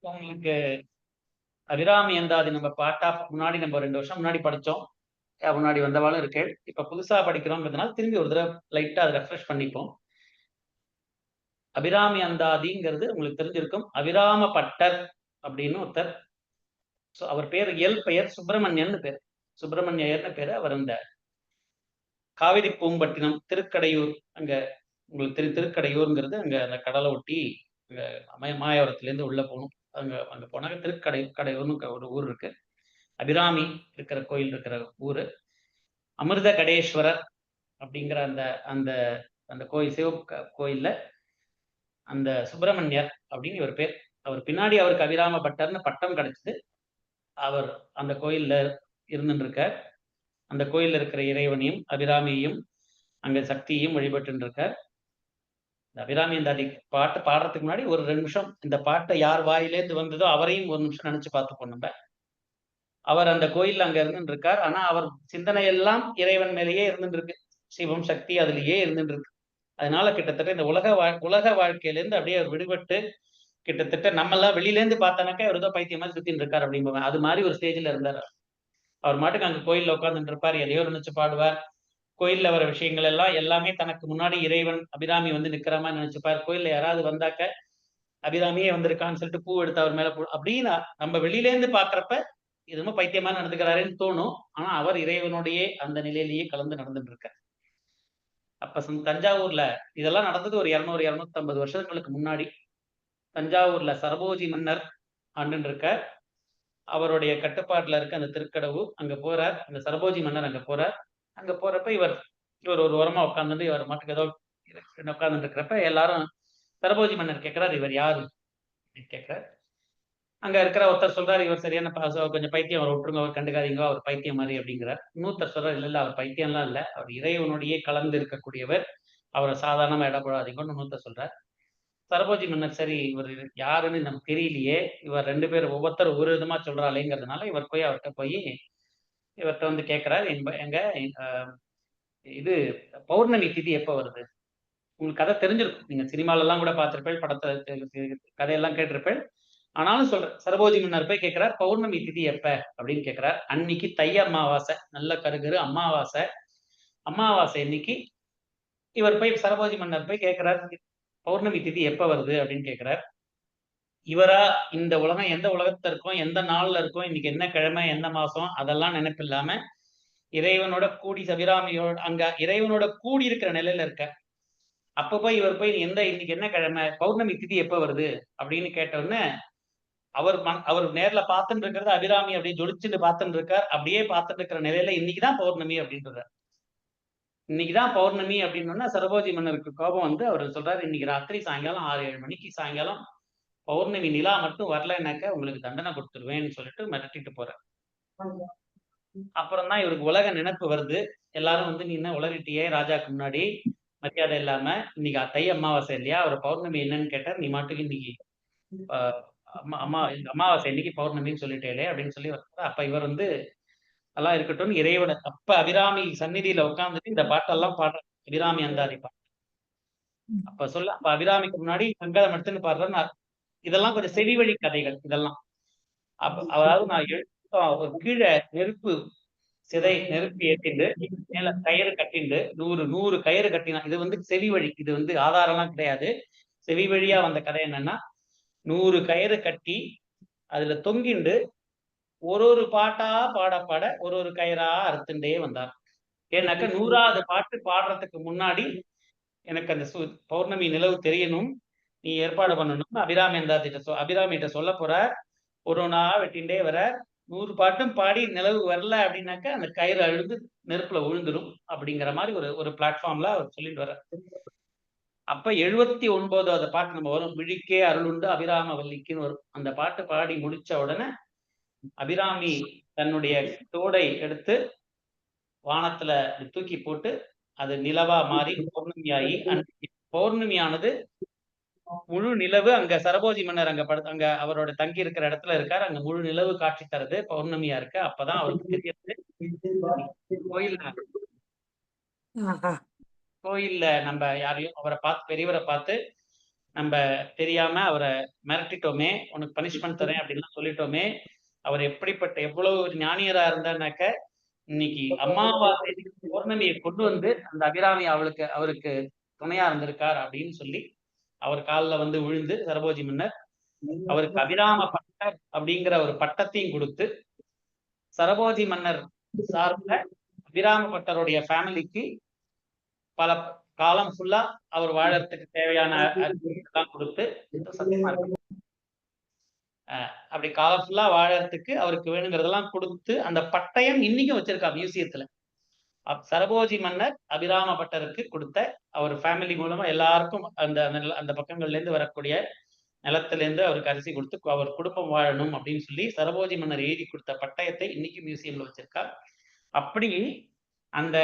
உங்களுக்கு அபிராமி அந்தாதி நம்ம பாட்டா முன்னாடி நம்ம 2 வருஷம் முன்னாடி படிச்சோம். முன்னாடி வந்தவாளும் இருக்கு. இப்ப புதுசா படிக்கிறோங்கிறதுனால திரும்பி ஒரு தடவ லைட்டா அத ரெஃப்ரெஷ் பண்ணிப்போம். அபிராமி அந்தாதிங்கிறது உங்களுக்கு தெரிஞ்சிருக்கும். அபிராம பட்டர் அப்படின்னு ஒருத்தர். அவர் பேரு பெயர் சுப்பிரமணியன்னு பேரு. சுப்பிரமணியர்ன்னு பேரு. அவர் இந்த காவிரி பூம்பட்டினம், திருக்கடையூர் அங்க உங்களுக்கு திருக்கடையூர்ங்கிறது அங்க அந்த கடலை ஒட்டி அங்க மாயவரத்துலேருந்து உள்ள போகணும். அங்க அங்க போனாக்க கடையூர்னு ஒரு ஊர் இருக்கு. அபிராமி இருக்கிற கோயில் இருக்கிற ஊரு. அமிர்த கடேஸ்வரர் அப்படிங்கிற அந்த அந்த அந்த கோயில் கோயில்ல அந்த சுப்பிரமணியர் அப்படின்னு இவர் பேர். அவர் பின்னாடி அவருக்கு அபிராம பட்டர்னு பட்டம் கிடைச்சது. அவர் அந்த கோயில்ல இருந்துட்டு இருக்கார். அந்த கோயில்ல இருக்கிற இறைவனையும் அபிராமியையும் அங்க சக்தியையும் வழிபட்டு இருக்கார். இந்த அபிராமி அந்தாதி பாட்டு பாடுறதுக்கு முன்னாடி ஒரு 2 நிமிஷம் இந்த பாட்டை யார் வாயிலேருந்து வந்ததோ அவரையும் ஒரு நிமிஷம் நினைச்சு பார்த்துப்போம் நம்ம. அவர் அந்த கோயில்ல அங்க இருந்துட்டு இருக்கார். ஆனா அவர் சிந்தனை எல்லாம் இறைவன் மேலேயே இருந்துட்டு இருக்கு. சிவம் சக்தி அதிலேயே இருந்துட்டு இருக்கு. அதனால கிட்டத்தட்ட இந்த உலக வாழ்க்கையிலேருந்து அப்படியே அவர் விடுபட்டு கிட்டத்தட்ட நம்ம எல்லாம் வெளியில இருந்து பார்த்தானாக்கா அவர் ஏதோ பைத்தியம் மாதிரி சுத்தின்னு இருக்காரு அப்படிம்போம். அது மாதிரி ஒரு ஸ்டேஜ்ல இருந்தார். அவர் மாட்டுக்கு அங்க கோயில்ல உட்கார்ந்துட்டு இருப்பார். எதையோ நினைச்சு பாடுவார். கோயில்ல வர விஷயங்கள் எல்லாம் எல்லாமே தனக்கு முன்னாடி இறைவன் அபிராமி வந்து நிக்கிற மாதிரி நினைச்சுப்பார். கோயில்ல யாராவது வந்தாக்க அபிராமியே வந்திருக்கான்னு சொல்லிட்டு பூ எடுத்து அவர் மேல அப்படின்னு நம்ம வெளியில இருந்து பாக்குறப்ப இது ரொம்ப பைத்தியமா நடந்துக்கிறாருன்னு தோணும். ஆனா அவர் இறைவனுடைய அந்த நிலையிலேயே கலந்து நடந்துட்டு இருக்கார். அப்ப தஞ்சாவூர்ல இதெல்லாம் நடந்தது ஒரு 200 250 வருஷங்களுக்கு முன்னாடி. தஞ்சாவூர்ல சரபோஜி மன்னர் ஆண்டுன்னு இருக்கார். அவருடைய கட்டுப்பாட்டுல இருக்க அந்த திருக்கடவு அங்க போறார். அந்த சரபோஜி மன்னர் அங்க போறார். அங்க போறப்ப இவர் இவர் ஒரு ஓரமா உட்கார்ந்துட்டு இவர் மட்டும் ஏதோ உட்கார்ந்துட்டு இருக்கிறப்ப எல்லாரும் சரபோஜி மன்னர் கேட்கிறார், இவர் யாரு அப்படின்னு கேட்கிறார். அங்க இருக்கிற ஒருத்தர் சொல்றாரு, இவர் சரியான கொஞ்சம் பைத்தியம், அவர் விட்டுருங்க, அவர் கண்டுக்காதீங்க, அவர் பைத்தியம் மாதிரி அப்படிங்கிறார். இன்னொருத்தர் சொல்றாரு, இல்ல இல்ல அவர் பைத்தியம்லாம் இல்ல, அவர் இறைவனுடைய கலந்து இருக்கக்கூடியவர், அவரை சாதாரணமா இடப்படாதீங்கன்னு இன்னொருத்தர் சொல்றார். சரபோஜி மன்னர் சரி இவர் யாருன்னு நமக்கு தெரியலையே, இவர் 2 பேரும் ஒவ்வொருத்தர் ஒரு விதமா சொல்றாளேங்கிறதுனால இவர் போய் அவர்கிட்ட போய் இவர்கிட்ட வந்து கேட்கிறார், எங்க இது பௌர்ணமி திதி எப்ப வருது? உங்களுக்கு கதை தெரிஞ்சிருக்கும். நீங்க சினிமால எல்லாம் கூட பார்த்திருப்பேன், கதையெல்லாம் கேட்டிருப்பேன். ஆனாலும் சொல்றேன். சரபோஜி மன்னர் போய் கேட்கிறார், பௌர்ணமி திதி எப்ப அப்படின்னு கேட்கிறார். அன்னைக்கு தை அமாவாசை, நல்ல கருகரு அமாவாசை. அமாவாசை அன்னைக்கு இவர் போய் சரபோஜி மன்னர் போய் கேட்கிறார், பௌர்ணமி திதி எப்ப வருது அப்படின்னு கேட்கிறார். இவரா இந்த உலகம் எந்த உலகத்துல இருக்கோம், எந்த நாள்ல இருக்கோம், இன்னைக்கு என்ன கிழமை, என்ன மாசம் அதெல்லாம் நினைப்பு இல்லாம இறைவனோட கூடி அபிராமியோட அங்க இறைவனோட கூடி இருக்கிற நிலையில இருக்க. அப்ப போய் இவர் போய் இன்னைக்கு என்ன கிழமை, பௌர்ணமி திதி எப்ப வருது அப்படின்னு கேட்ட உடனே அவர் நேர்ல பார்த்துட்டு இருக்கிறது அபிராமி அப்படியே ஜொலிச்சுட்டு பார்த்துட்டு இருக்கார். அப்படியே பார்த்துட்டு இருக்கிற நிலையில இன்னைக்குதான் பௌர்ணமி அப்படின்றார். இன்னைக்குதான் பௌர்ணமி அப்படின்னா சரபோஜி மன்னருக்கு கோபம் வந்து அவர் சொல்றாரு, இன்னைக்கு ராத்திரி சாயங்காலம் 6-7 மணிக்கு சாயங்காலம் பௌர்ணமி நிலா மட்டும் வரலன்னாக்க உங்களுக்கு தண்டனை கொடுத்துருவேன்னு சொல்லிட்டு மிரட்டிட்டு போறார். அப்புறம் தான் இவருக்கு உலக நினைப்பு வருது. எல்லாரும் வந்து நீ என்ன உளறிட்டியே ராஜாக்கு முன்னாடி மரியாதை இல்லாம, இன்னைக்கு தை அமாவாசை இல்லையா, அவர் பௌர்ணமி என்னன்னு கேட்டார், நீ மாட்டுக்கு இன்னைக்கு அம்மா அம்மா அமாவாசை அன்னைக்கு பௌர்ணமின்னு சொல்லிட்டேலே அப்படின்னு சொல்லி அப்ப இவர் வந்து எல்லாம் இருக்கட்டும் இறைவனை அப்ப அபிராமி சந்நிதியில உட்கார்ந்துட்டு இந்த பாட்டெல்லாம் பாடுற அபிராமி அந்தாதி பாட்டு. அப்ப அபிராமிக்கு முன்னாடி சங்கடம் எடுத்துன்னு பாடுறேன். இதெல்லாம் கொஞ்சம் செவி வழி கதைகள் இதெல்லாம். அதாவது நான் ஒரு கீழே நெருப்பு ஏத்திண்டு மேல கயிறு கட்டிண்டு 100 கயிறு கட்டினா இது வந்து செவி வழி. இது வந்து ஆதாரம் எல்லாம் கிடையாது. செவி வழியா வந்த கதை என்னன்னா 100 கயிறு கட்டி அதுல தொங்கிண்டு ஒரு பாட்டா பாட பாட ஒரு கயிறா அறுத்துண்டே வந்தார். ஏன்னாக்க 100வது பாட்டு பாடுறதுக்கு முன்னாடி எனக்கு அந்த பௌர்ணமி நிலவு தெரியணும், நீ ஏற்பாடு பண்ணணும் அபிராமிகிட்ட சொல்ல போற. ஒரு ஒண்ணா வெட்டிண்டே வர 100 பாட்டும் பாடி நிலவு வரல அப்படின்னாக்க அந்த கயிறு அழுந்து நெருப்புல விழுந்துடும் அப்படிங்கிற மாதிரி ஒரு பிளாட்ஃபார்ம்ல அவர் சொல்லிட்டு வர்றார். அப்ப 79வது பாட்டு நம்ம வரும், விழிக்கே அருளுண்டு அபிராம வல்லிக்குன்னு வரும். அந்த பாட்டு பாடி முடிச்ச உடனே அபிராமி தன்னுடைய தோடை எடுத்து வானத்துல தூக்கி போட்டு அது நிலவா மாறி பௌர்ணமியாகி பௌர்ணமியானது முழு நிலவு அங்க சரபோஜி மன்னர் அங்க அவரோட தங்கி இருக்கிற இடத்துல இருக்காரு. அங்க முழு நிலவு காட்சி தருது, பௌர்ணமியா இருக்கு. அப்பதான் அவருக்கு தெரியுது கோயில்ல நம்ம யாரையும் அவரை பார்த்து பெரியவரை பார்த்து நம்ம தெரியாம அவரை மிரட்டிட்டோமே, உனக்கு பனிஷ்மெண்ட் தரேன் அப்படின்லாம் சொல்லிட்டோமே, அவர் எப்படிப்பட்ட எவ்வளவு ஒரு ஞானியரா இருந்தாருனாக்க, இன்னைக்கு அமாவாசை பௌர்ணமியை கொண்டு வந்து அந்த அபிராமி அவருக்கு துணையா இருந்திருக்கார் அப்படின்னு சொல்லி அவர் காலில் வந்து விழுந்து சரபோஜி மன்னர் அவருக்கு அபிராம பட்டர் அப்படிங்கிற ஒரு பட்டத்தையும் கொடுத்து, சரபோஜி மன்னர் சார்ந்த அபிராம பட்டருடைய ஃபேமிலிக்கு பல காலம் ஃபுல்லா அவர் வாழறதுக்கு தேவையான எல்லாம் கொடுத்து, சத்தியமா இருக்கு, அப்படி காலம் ஃபுல்லா வாழறதுக்கு அவருக்கு வேணுங்கிறதெல்லாம் கொடுத்து அந்த பட்டயம் இன்னைக்கும் வச்சிருக்கா மியூசியத்துல. சரபோஜி மன்னர் அபிராம பட்டருக்கு கொடுத்த அவர் ஃபேமிலி மூலமா எல்லாருக்கும் அந்த அந்த பக்கங்கள்ல இருந்து வரக்கூடிய நிலத்துல இருந்து அவருக்கு அரிசி கொடுத்து அவர் குடும்பம் வாழணும் அப்படின்னு சொல்லி சரபோஜி மன்னர் எழுதி கொடுத்த பட்டயத்தை இன்னைக்கு மியூசியம்ல வச்சிருக்கா. அப்படி அந்த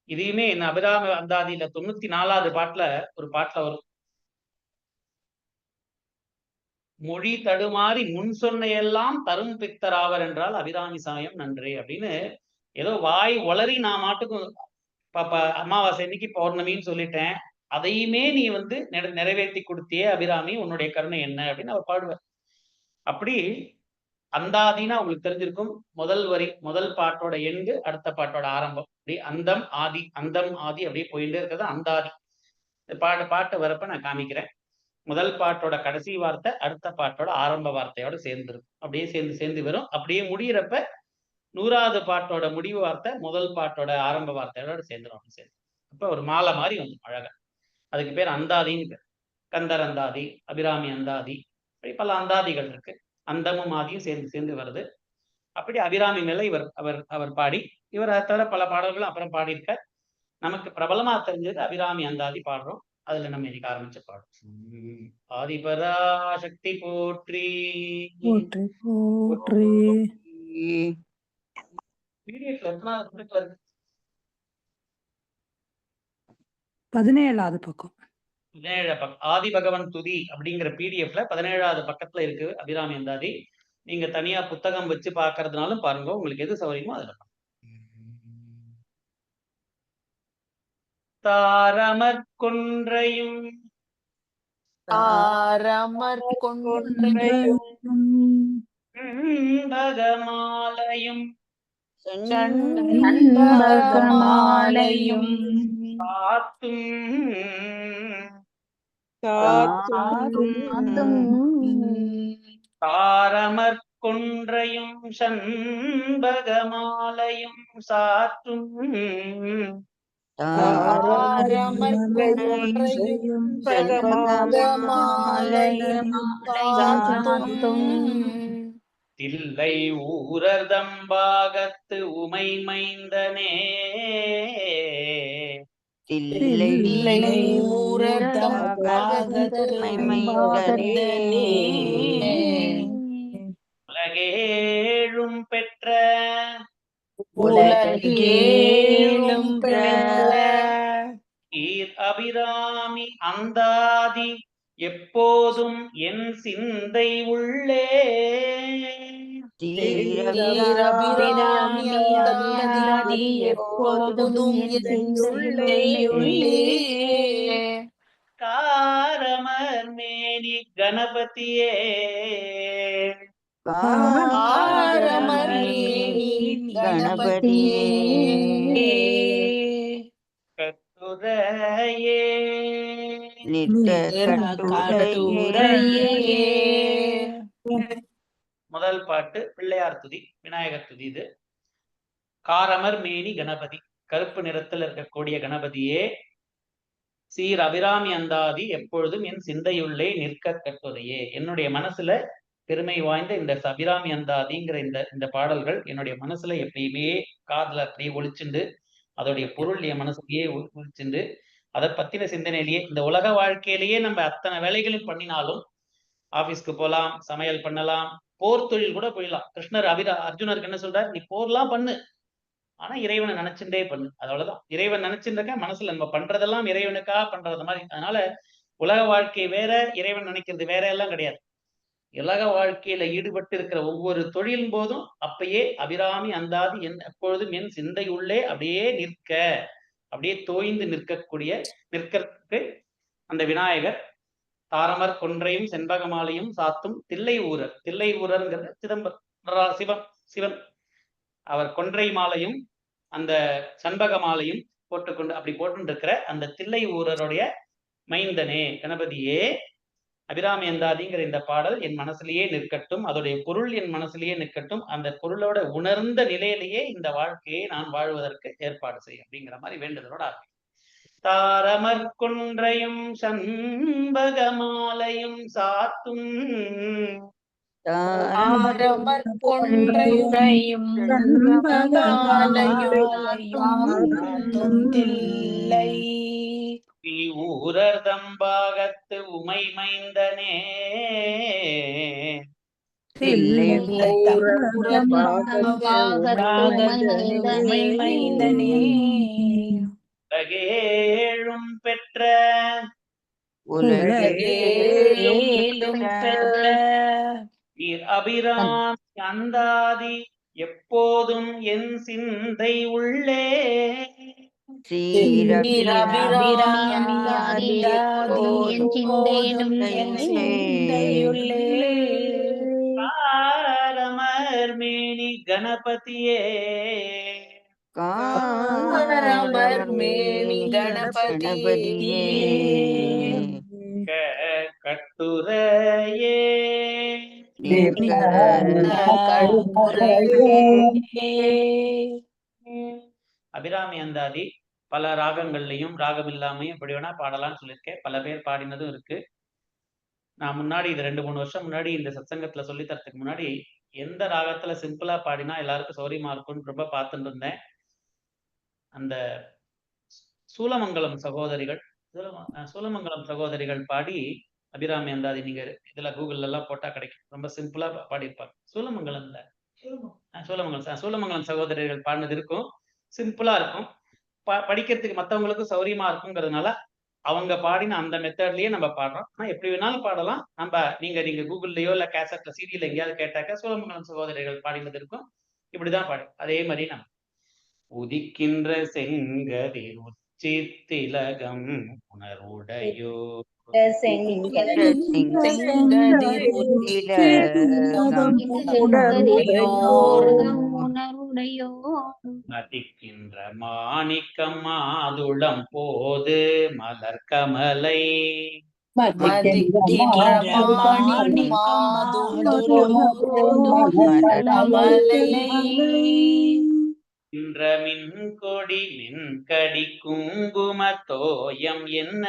இதையுமே என்ன அபிராம அந்தாதியில 94வது பாட்டுல ஒரு பாட்டுல வரும், மொழி தடுமாறி முன் சொன்ன எல்லாம் தரும் பித்தராவர் என்றால் அபிராமி சாயம் நன்றே அப்படின்னு ஏதோ வாய் ஒளறி நான் மாட்டுக்கும் அமாவாசை இன்னைக்கு பௌர்ணமின்னு சொல்லிட்டேன், அதையுமே நீ வந்து நிறைவேற்றி கொடுத்தியே அபிராமி, உன்னுடைய கருணை என்ன அப்படின்னு அவர் பாடுவார். அப்படி அந்தாதினா உங்களுக்கு தெரிஞ்சிருக்கும், முதல் வரி முதல் பாட்டோட எண்டு அடுத்த பாட்டோட ஆரம்பம், அப்படி அந்தம் ஆதி அந்தம் ஆதி அப்படியே போயிட்டே இருக்கிறது அந்தாதி. பாட்டு வரப்ப நான் காமிக்கிறேன். முதல் பாட்டோட கடைசி வார்த்தை அடுத்த பாட்டோட ஆரம்ப வார்த்தையோட சேர்ந்துருக்கும், அப்படியே சேர்ந்து சேர்ந்து வரும். அப்படியே முடிகிறப்ப 100வது பாட்டோட முடிவு வார்த்தை முதல் பாட்டோட ஆரம்ப வார்த்தையோட சேர்ந்துடும். சேர்ந்து அப்ப ஒரு மாலை மாதிரி வந்து அழகா, அதுக்கு பேர் அந்தாதின்னு பேர். கந்தர் அந்தாதி, அபிராமி அந்தாதி, பல அந்தாதிகள் இருக்கு. அந்தமும் ஆதியும் சேர்ந்து சேர்ந்து வருது. அப்படி அபிராமி மேல அவர் பாடி, இவர் அதை தவிர பல பாடல்களும் அப்புறம் பாடியிருக்க. நமக்கு பிரபலமா தெரிஞ்சது அபிராமி அந்தாதி பாடுறோம். அதுல நம்ம இன்னைக்கு ஆரம்பிச்ச பாடம். ஆதிபராசக்தி போற்றி போற்றி போற்றி. பிடிஎஃப்ல எத்தனாவது வருது? 17வது பக்கம். 17 பக்கம். ஆதி பகவன் துதி அப்படிங்கிற பிடிஎஃப்ல 17வது பக்கத்துல இருக்கு அபிராமி அந்தாதி. நீங்க தனியா புத்தகம் வச்சு பாக்குறதுனாலும் பாருங்க, உங்களுக்கு எது சௌகரியமோ அதுல. தாரமற்கொன்றையும் பகமாலையும் தாரமற்கொன்றையும் சண்பகமாலையும் சாற்றும் தில்லை ஊரதம்பாகத்து உமை மைந்தனே, தில்லை ஊரதம்பாகத்து மைந்தனே, உலகேழும் பெற்ற அபிராமி அந்தாதி எப்போதும் என் சிந்தை உள்ளே. காரமர் மேனி கணபதியே, கணபதியே, கட்டுரையே முதல் பாட்டு பிள்ளையார் துதி, விநாயகர் துதி. இது காரமர் மேனி கணபதி, கருப்பு நிறத்தில் இருக்கக்கூடிய கணபதியே, சீர் அபிராமி அந்தாதி எப்பொழுதும் என் சிந்தையுள்ளே நிற்க கட்டுரையே. என்னுடைய மனசுல பெருமை வாய்ந்த இந்த அபிராமி அந்தாதிங்கிற இந்த பாடல்கள் என்னுடைய மனசுல எப்பயுமே காதுல அப்படியே ஒழிச்சுண்டு, அதோடைய பொருள் என் மனசுலயே ஒழிச்சுண்டு, அதை பத்தின சிந்தனையிலேயே இந்த உலக வாழ்க்கையிலேயே நம்ம அத்தனை வேலைகளும் பண்ணினாலும், ஆபீஸ்க்கு போகலாம், சமையல் பண்ணலாம், போர் தொழில் கூட போயிடலாம். கிருஷ்ணர் அர்ஜுனருக்கு என்ன சொல்றாரு, நீ போர்லாம் பண்ணு, ஆனா இறைவனை நினைச்சுட்டே பண்ணு. அவ்வளவுதான். இறைவன் நினைச்சுருக்க மனசுல நம்ம பண்றதெல்லாம் இறைவனுக்காக பண்றது மாதிரி. அதனால உலக வாழ்க்கை வேற, இறைவன் நினைக்கிறது வேற எல்லாம் கிடையாது. உலக வாழ்க்கையில ஈடுபட்டு இருக்கிற ஒவ்வொரு தொழிலும் போதும் அப்பயே அபிராமி அந்தாதி எப்பொழுதும் என் சிந்தை உள்ளே அப்படியே நிற்க, அப்படியே தோய்ந்து நிற்கறதுக்கு அந்த விநாயகர் தாரமர் கொன்றையும் செண்பகமாலையும் சாத்தும் தில்லை ஊரர். தில்லை ஊரர்ங்கிறது சிவன் சிவன். அவர் கொன்றை மாலையும் அந்த சண்பக மாலையும் போட்டுக்கொண்டு அப்படி போட்டு இருக்கிற அந்த தில்லை ஊரருடைய மைந்தனே கணபதியே, அபிராமி அந்தாதிங்கிற இந்த பாடல் என் மனசுலயே நிற்கட்டும், அதோடைய பொருள் என் மனசுலயே நிற்கட்டும், அந்த பொருளோட உணர்ந்த நிலையிலேயே இந்த வாழ்க்கையை நான் வாழ்வதற்கு ஏற்பாடு செய்யும் அப்படிங்கிற மாதிரி வேண்டுதலோட ஆரம்பிக்கும். தாரமர் கொன்றையும் சண்பகமாலையும் சாத்தும் தாரமர் கொன்றையும் தில்லை ஊரர் தம்பாகத்து உமை மைந்தனே, தில்லை மைந்தனே உலகேழும் பெற்ற உலகேலும் பெற்ற நீர் அபிராமி அந்தாதி எப்போதும் என் சிந்தை உள்ளே, காரமர் மேனி கணபதியே, கணபதியே கட்டுரையே அபிராமி அந்தாதி பல ராகங்கள்லையும் ராகம் இல்லாமையும் எப்படி வேணா பாடலாம்னு சொல்லியிருக்கேன். பல பேர் பாடினதும் இருக்கு. நான் முன்னாடி இது 2-3 வருஷம் முன்னாடி இந்த சத்சங்கத்துல சொல்லி தரத்துக்கு முன்னாடி எந்த ராகத்துல சிம்பிளா பாடினா எல்லாருக்கும் சௌரியமா இருக்கும்னு ரொம்ப பார்த்துட்டு இருந்தேன். அந்த சூலமங்கலம் சகோதரிகள் பாடி அபிராமி அந்தாதி நீங்க இதுல கூகுள்ல எல்லாம் போட்டா கிடைக்கும். ரொம்ப சிம்பிளா பாடியிருப்பாங்க. சூலமங்கலம் சகோதரிகள் பாடினது இருக்கும், சிம்பிளா இருக்கும், படிக்கிறதுக்கு மற்றவங்களுக்கும் சௌரியமா இருக்குங்கிறதுனால அவங்க பாடின அந்த மெத்தட்லயே நம்ம பாடுறோம். ஆனா எப்படி வேணாலும் பாடலாம். நீங்க கூகுள்லயோ இல்ல கேசட்ல சிடியில எங்கேயாவது கேட்டாக்க சூலமங்கலம் சகோதரிகள் பாடினது இருக்கும். இப்படிதான் பாடு. அதே மாதிரி நம்ம உதிக்கின்ற செங்கதிர் உச்சி திலகம் உணர்வுடையோ மதிக்கின்ற மாணிக்கம் மாதுளம் போது மலர்கமலை மின்கொடி மின்கடி குங்கும தோயம் என்ன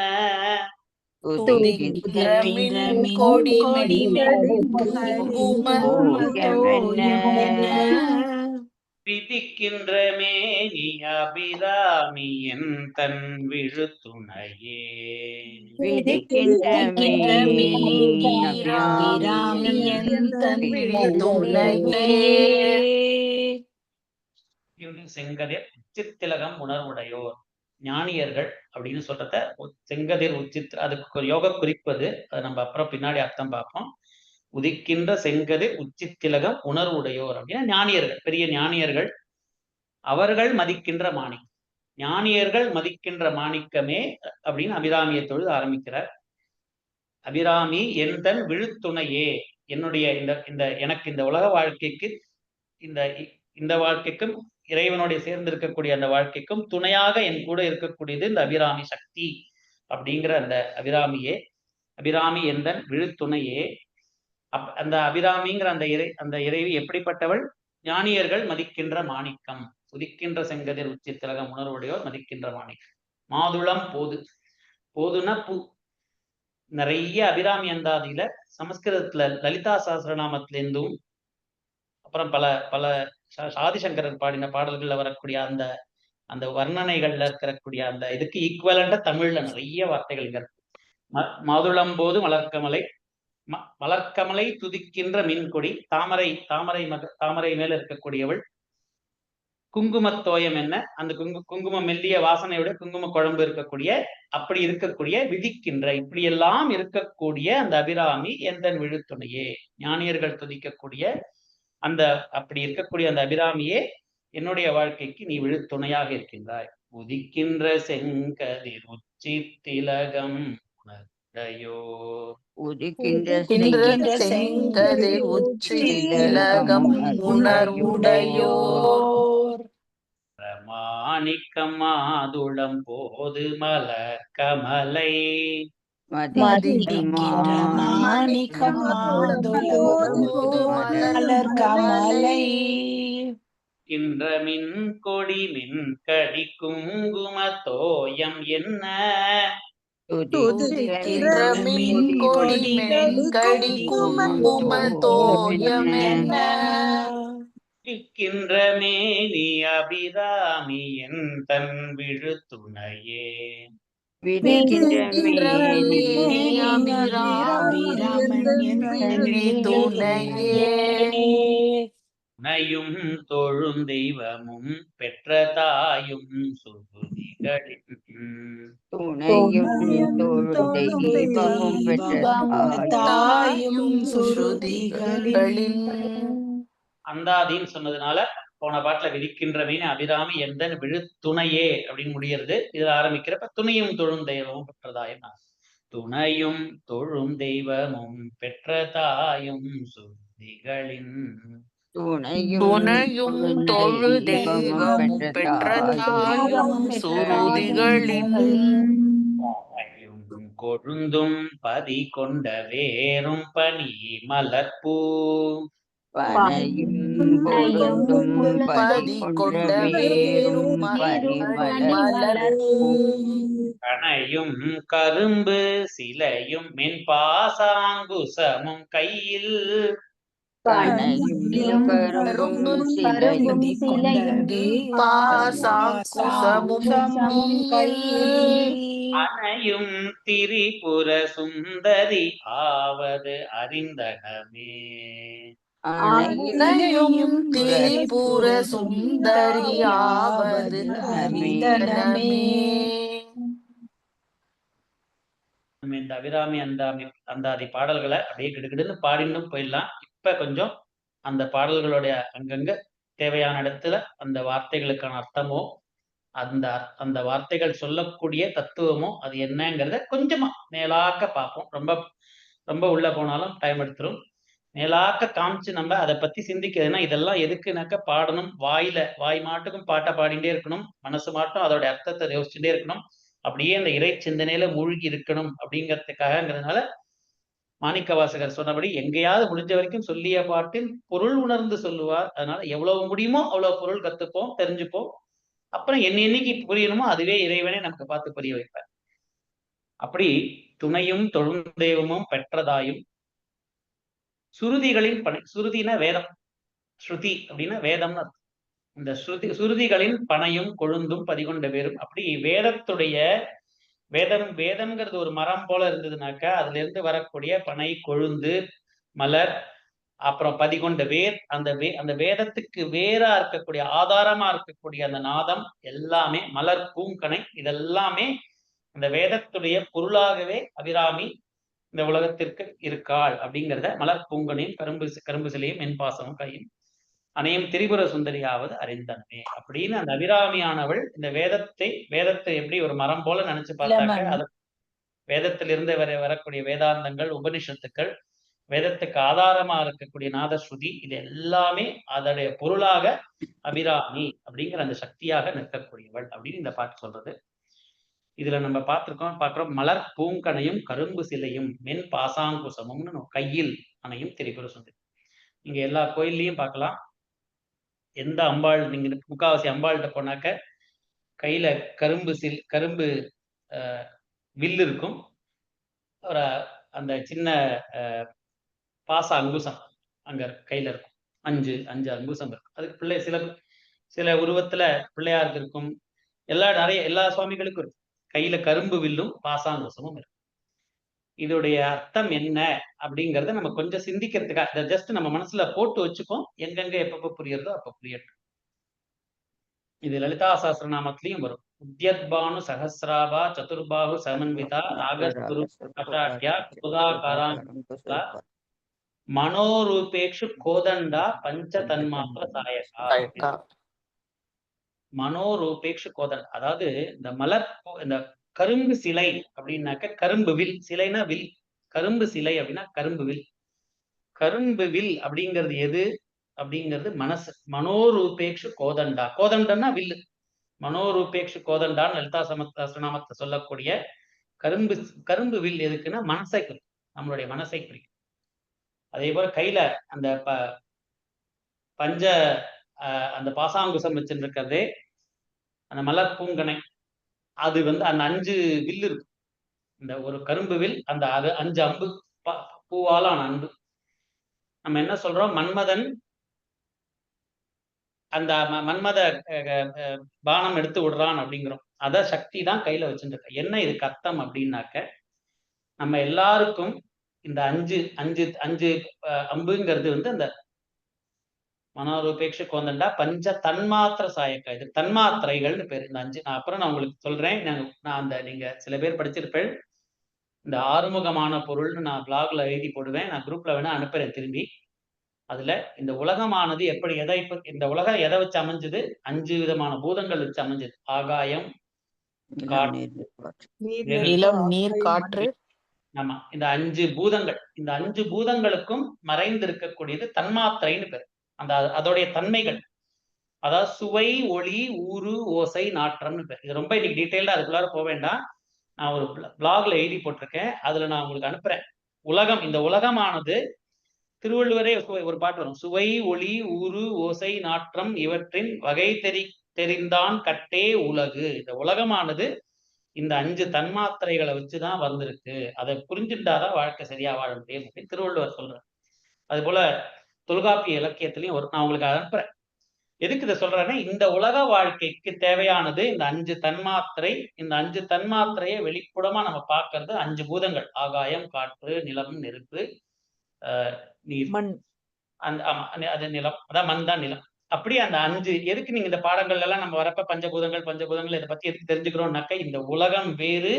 விதிக்கின்ற மேனி அபிராமி என் தன் விழுத்துணையே செங்கதிர் உச்சித்திலகம் உணர்வுடையோர் ஞானியர்கள் அப்படின்னு சொல்றத செங்கதிர் உச்சித் அதுக்கு ஒரு யோக குறிப்பது. அதை நம்ம அப்புறம் பின்னாடி அர்த்தம் பார்ப்போம். உதிக்கின்ற செங்கதிர் உச்சித்திலகம் உணர்வுடையோர் அப்படின்னா ஞானியர்கள், பெரிய ஞானியர்கள், அவர்கள் மதிக்கின்ற மாணிக்கம். ஞானியர்கள் மதிக்கின்ற மாணிக்கமே அப்படின்னு அபிராமியை தொழுது ஆரம்பிக்கிறார். அபிராமி என் தன் விழுத்துணையே, என்னுடைய இந்த எனக்கு இந்த உலக வாழ்க்கைக்கு இந்த வாழ்க்கைக்கும் இறைவனுடைய சேர்ந்து இருக்கக்கூடிய அந்த வாழ்க்கைக்கும் துணையாக என் கூட இருக்கக்கூடியது இந்த அபிராமி சக்தி அப்படிங்கிற அந்த அபிராமியே. அபிராமி எந்தன் விழுத்துணையே. அந்த அபிராமிங்கிற அந்த இறைவி எப்படிப்பட்டவள்? ஞானியர்கள் மதிக்கின்ற மாணிக்கம். உதிக்கின்ற செங்கதிர் உச்சி திலகம் உணர்வுடையோர் மதிக்கின்ற மாணிக்கம். மாதுளம் போது, போதுன்னா பூ. நிறைய அபிராமி அந்தாதியில சமஸ்கிருதத்துல லலிதா சஹஸ்ரநாமத்திலிருந்தும் அப்புறம் பல பல ஆதிசங்கரர் பாடின பாடல்கள்ல வரக்கூடிய அந்த வர்ணனைகள்ல இருக்கக்கூடிய அந்த இதுக்கு ஈக்குவலண்டா தமிழ்ல நிறைய வார்த்தைகள் இருக்கு. மாதுளம்போது மலர்கமலை, மலர்கமலை துதிக்கின்ற மின்கொடி, தாமரை மேல இருக்கக்கூடியவள். குங்குமத்தோயம் என்ன? அந்த குங்கும மெல்லிய வாசனையோட குங்கும குழம்பு இருக்கக்கூடிய அப்படி இருக்கக்கூடிய விதிக்கின்ற இப்படியெல்லாம் இருக்கக்கூடிய அந்த அபிராமி எந்தன் விழுத்துணையே. ஞானியர்கள் துதிக்கக்கூடிய அந்த அப்படி இருக்கக்கூடிய அந்த அபிராமியே என்னுடைய வாழ்க்கைக்கு நீ விழுத்துணையாக இருக்கின்றாய். உதிக்கின்ற செங்கதிர் உச்சி திலகம் உதிக்கின்ற கின்ற செங்கதிர் செங்கதிர் உச்சி உச்சி திலகம் திலகம் உணர்வுடையோர் உணர்வுடையோர் மாணிக்கம் மாதுளம் போது மலர் கமலை மதிக்கின்ற மாணிக்கம் மாதுளம் போது மலர் கமலை மின் கொடி மின் கடி குங்கும தோயம் என்ன துதிக்கின்ற மின் கொடி மென்கடி குங்கும தோயம் என்ன இருக்கின்ற மேனி அபிராமி என் தன் விழுத்துணையே விதிக்கின்ற மேனி அபிராமன் என் துணையே துணையும் தொழும் தெய்வமும் பெற்ற தாயும் சுருதிகளின் துணையும் தொழும் தெய்வமும் பெற்ற தாயும் சுருதிகளின் அந்தாதின்னு சொன்னதுனால போன பாட்டுல விதிக்கின்ற மீன் அபிராமி எந்தன் விழுத்துணையே அப்படின்னு முடிகிறது. இதுல ஆரம்பிக்கிறப்ப துணையும் தொழும் தெய்வமும் பெற்றதாயும் துணையும் தொழும் தெய்வமும் பெற்ற தாயும் சுருதிகளின் துணையும் தொழு தெய்வமும் பெற்ற தாயும் சுருதிகளின் கொழுந்தும் பதி கொண்ட வேறும் பனி மலர்பூ பனையும் கொழுந்தும் பதி கொண்ட வேரும் பனிமலர்பூ கணையும் கரும்பு சிலையும் மென்பாசாங்குசமும் கையில் கணையும் கரும்பும் சிலையும் பாசாங்குசமும் கையில் அணையும் திரிபுர சுந்தரி ஆவது அறிந்தகமே அணையும் திரிபுர சுந்தரியாவது அறிந்தனமே. நம்ம இந்த அபிராமி அந்தாதி பாடல்களை அப்படியே கிடுகிடுன்னு பாடின்னு போயிடலாம். இப்ப கொஞ்சம் அந்த பாடல்களுடைய அங்கங்க தேவையான இடத்துல அந்த வார்த்தைகளுக்கான அர்த்தமோ அந்த வார்த்தைகள் சொல்லக்கூடிய தத்துவமோ அது என்னங்கிறத கொஞ்சமா மேலாக்க பார்ப்போம். ரொம்ப ரொம்ப உள்ள போனாலும் டைம் எடுத்துரும். மேலாக்க காமிச்சு நம்ம அதை பத்தி சிந்திக்கிறதுனா இதெல்லாம் எதுக்குனாக்க பாடணும். வாய் மாட்டுக்கும் பாட்டை பாடிட்டே இருக்கணும். மனசு மாட்டும் அதோட அர்த்தத்தை யோசிச்சுட்டே இருக்கணும். அப்படியே அந்த இறை சிந்தனையில மூழ்கி இருக்கணும் அப்படிங்கிறதுக்காகங்கிறதுனால மாணிக்க வாசகர் சொன்னபடி எங்கேயாவது முடிஞ்ச வரைக்கும் சொல்லிய பாட்டின் பொருள் உணர்ந்து சொல்லுவார். அதனால எவ்வளவு முடியுமோ அவ்வளவு பொருள் கத்துப்போம், தெரிஞ்சுப்போம். அப்புறம் என்னைக்கு புரியணுமோ அதுவே இறைவனே நமக்கு பார்த்து புரிய வைப்பார். அப்படி துணையும் தொழும் தெய்வமும் பெற்றதாயும் சுருதிகளின் பணி, சுருதினா வேதம், ஸ்ருதி அப்படின்னா வேதம்னு அர்த்தம். இந்த சுருதிகளின் பனையும் கொழுந்தும் பதிகொண்ட பேரும். அப்படி வேதத்துடைய வேதம்ங்கிறது ஒரு மரம் போல இருந்ததுனாக்கா அதுல இருந்து வரக்கூடிய பனை, கொழுந்து, மலர், அப்புறம் பதிகொண்ட வேர், அந்த வேதத்துக்கு வேறா இருக்கக்கூடிய ஆதாரமா இருக்கக்கூடிய அந்த நாதம் எல்லாமே மலர், பூங்கனை இதெல்லாமே அந்த வேதத்துடைய பொருளாகவே அபிராமி இந்த உலகத்திற்கு இருக்காள் அப்படிங்கிறத மலர் பூங்கனையும் கரும்பு சிலையும் மென்பாசமும் கையும் அனையும் திரிபுர சுந்தரியாவது அறிந்தனமே அப்படின்னு அந்த அபிராமியானவள் இந்த வேதத்தை எப்படி ஒரு மரம் போல நினைச்சு பார்த்தாக்க அது வேதத்திலிருந்து வரக்கூடிய வேதாந்தங்கள், உபனிஷத்துக்கள், வேதத்துக்கு ஆதாரமா இருக்கக்கூடிய நாதஸ்ருதி இது எல்லாமே அதனுடைய பொருளாக அபிராமி அப்படிங்கிற அந்த சக்தியாக நிற்கக்கூடியவள் அப்படின்னு இந்த பாட்டு சொல்றது. இதுல நம்ம பார்க்கிறோம் மலர் பூங்கனையும் கரும்பு சிலையும் மென் பாசாங்குசமும்னு கையில் அணையும் திரிபுர சுந்தரி. நீங்க எல்லா கோயில்லையும் பார்க்கலாம். எந்த அம்பாள் நீங்க முக்காவாசி அம்பாள்கிட்ட போனாக்க கையில கரும்பு வில்லு இருக்கும். ஒரு அந்த சின்ன பாச அங்குசம் அங்க கையில இருக்கும். அஞ்சு அங்குசம் இருக்கும். அதுக்கு சில உருவத்துல பிள்ளையாருக்கு இருக்கும். எல்லா சுவாமிகளுக்கும் இருக்கும். கையில கரும்பு வில்லும் பாசாங்குசமும் இருக்கும். இதோடைய அர்த்தம் என்ன அப்படிங்கறத நம்ம கொஞ்சம் சிந்திக்கிறதுக்காக ஜஸ்ட் நம்ம மனசுல போட்டு வச்சுப்போம். எங்கெங்க எப்பப்ப புரியறதோ அப்ப புரியட்டும். இது லலிதா சஹஸ்ரநாமத்திலையும் வரும். உத்யத்பானு சஹஸ்ராபா சதுர்பாஹு சமன்விதா நாகஸ்வரூ கஷாட்யா குதாகாரா மனோரூபேக்ஷு கோதண்டா பஞ்ச தன்மாத்திர சாயகா. மனோரூபேக்ஷு கோதண்டா அதாவது இந்த கரும்பு சிலை அப்படின்னாக்க கரும்பு வில், சிலைனா வில், கரும்பு சிலை அப்படின்னா கரும்பு வில். கரும்பு வில் அப்படிங்கிறது எது அப்படிங்கிறது மனசு. மனோரூபேக்ஷு கோதண்டா, கோதண்டன்னா வில்லு. மனோரூபேக்ஷு கோதண்டான்னு லலிதா சஹஸ்ரநாமத்தை சொல்லக்கூடிய கரும்பு கரும்பு வில் எதுக்குன்னா மனசை குறிக்கும், நம்மளுடைய மனசை குறிக்கும். அதே போல கையில அந்த பஞ்ச அந்த பாசாங்குசம் வச்சுருக்கிறதே அந்த மலர் பூங்கனை, அது அந்த 5 வில்லு இருக்கும். இந்த ஒரு கரும்பு வில், அந்த 5 அம்பு, பூவாலான அம்பு. நம்ம என்ன சொல்றோம், மன்மதன் அந்த மன்மத பானம் எடுத்து விடுறான் அப்படிங்கிறோம். அத சக்தி தான் கையில வச்சுருக்க. என்ன இதுக்கு அர்த்தம் அப்படின்னாக்க, நம்ம எல்லாருக்கும் இந்த 5 அம்புங்கிறது அந்த மனோரூபேக்ஷ கோதண்டா பஞ்ச தன்மாத்திர சாயக்கா. இது தன்மாத்திரைகள்னு பேரு. இந்த 5 நான் உங்களுக்கு சொல்றேன். நான் நீங்க சில பேர் படிச்சிருப்பேன். இந்த ஆறுமுகமான பொருள்னு நான் பிளாக்ல எழுதி போடுவேன். நான் குரூப்ல வேணா அனுப்புறேன் திரும்பி. அதுல இந்த உலகமானது எப்படி இந்த உலகம் எதை வச்சு அமைஞ்சது? 5 விதமான பூதங்கள் வச்சு அமைஞ்சது. ஆகாயம், நிலம், நீர், காற்று. ஆமா, இந்த 5 பூதங்கள். இந்த 5 பூதங்களுக்கும் மறைந்து இருக்கக்கூடியது தன்மாத்திரைன்னு பேரு. அதோடைய தன்மைகள், அதாவது சுவை, ஒளி, ஊறு, ஓசை, நாற்றம்னு பேர். இது ரொம்ப இன்னைக்கு டீட்டெயில்டா அதுக்குள்ளார போக வேண்டாம். நான் ஒரு பிளாக்ல எழுதி போட்டிருக்கேன். அதுல நான் உங்களுக்கு அனுப்புறேன். இந்த உலகமானது, திருவள்ளுவரே ஒரு பாட்டு வரும், சுவை, ஒளி, ஊறு, ஓசை, நாற்றம் இவற்றின் வகை தெரிந்தான் கட்டே உலகு. இந்த உலகமானது இந்த 5 தன்மாத்திரைகளை வச்சுதான் வந்திருக்கு. அதை புரிஞ்சுட்டாதான் வாழ்க்கை சரியா வாழ முடியும் அப்படின்னு திருவள்ளுவர் சொல்றார். அது போல தொல்காப்பிய இலக்கியத்திலையும் நான் உங்களுக்கு அனுப்புறேன். எதுக்கு இதை சொல்றேன்னா, இந்த உலக வாழ்க்கைக்கு தேவையானது இந்த 5 தன்மாத்திரை. இந்த 5 தன்மாத்திரையை வெளிப்புறமா நம்ம பார்க்கறது 5 பூதங்கள். ஆகாயம், காற்று, நிலம், நெருப்பு, நீர், மண். ஆமா, அது நிலம், அதான் மண் தான் நிலம். அப்படி அந்த 5 எதுக்கு நீங்க இந்த பாடங்கள் எல்லாம் நம்ம வரப்ப பஞ்சபூதங்கள் இதை பத்தி எதுக்கு தெரிஞ்சுக்கிறோம்னாக்க, இந்த உலகம் வேறு,